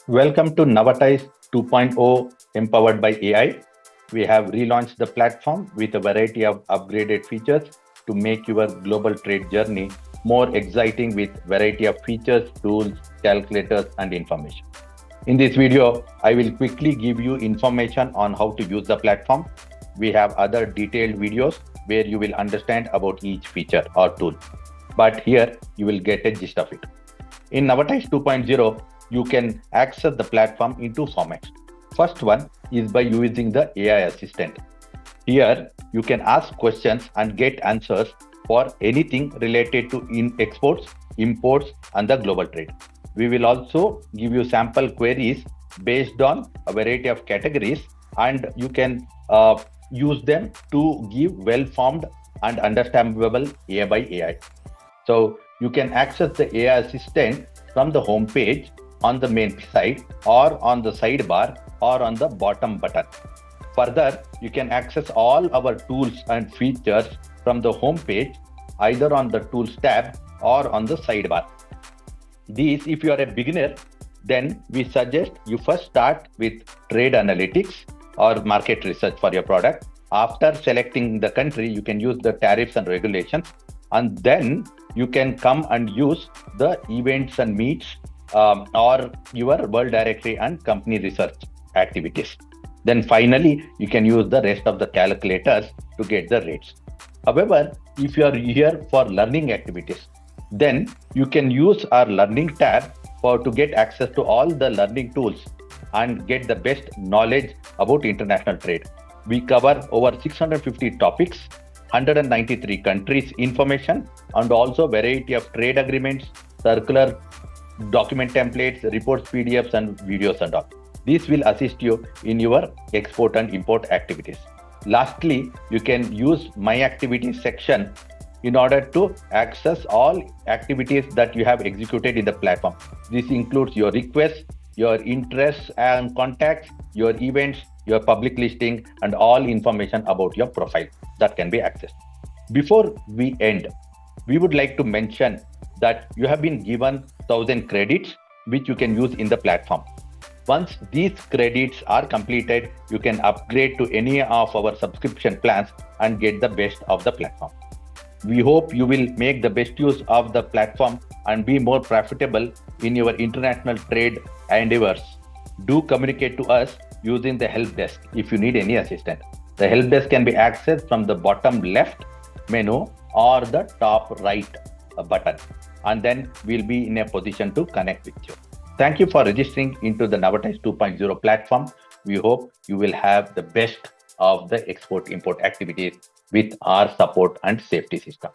Welcome to NavaTies 2.0 empowered by AI. We have relaunched the platform with a variety of upgraded features to make your global trade journey more exciting with variety of features, tools, calculators, and information. In this video, I will quickly give you information on how to use the platform. We have other detailed videos where you will understand about each feature or tool. But here you will get a gist of it. In NavaTies 2.0, you can access the platform in two formats. First one is by using the AI Assistant. Here, you can ask questions and get answers for anything related to exports, imports, and the global trade. We will also give you sample queries based on a variety of categories, and you can use them to give well-formed and understandable AI by AI. So you can access the AI Assistant from the home page on the main side or on the sidebar or on the bottom button. Further, you can access all our tools and features from the home page either on the tools tab or on the sidebar. These, if you are a beginner, then we suggest you first start with trade analytics or market research for your product. After selecting the country, you can use the tariffs and regulations, and then you can come and use the events and meets or your world directory and company research activities. Then finally, you can use the rest of the calculators to get the rates. However, if you are here for learning activities, then you can use our learning tab to get access to all the learning tools and get the best knowledge about international trade. We cover over 650 topics, 193 countries information, and also variety of trade agreements, circular document templates, reports, PDFs, and videos and all. This will assist you in your export and import activities. Lastly, you can use My Activities section in order to access all activities that you have executed in the platform. This includes your requests, your interests and contacts, your events, your public listing, and all information about your profile that can be accessed. Before we end, we would like to mention that you have been given 1000 credits which you can use in the platform. Once these credits are completed, you can upgrade to any of our subscription plans and get the best of the platform. We hope you will make the best use of the platform and be more profitable in your international trade endeavors. Do communicate to us using the help desk if you need any assistance. The help desk can be accessed from the bottom left menu or the top right button, and then we'll be in a position to connect with you. Thank you for registering into the NavaTies 2.0 platform. We hope you will have the best of the export-import activities with our support and safety system.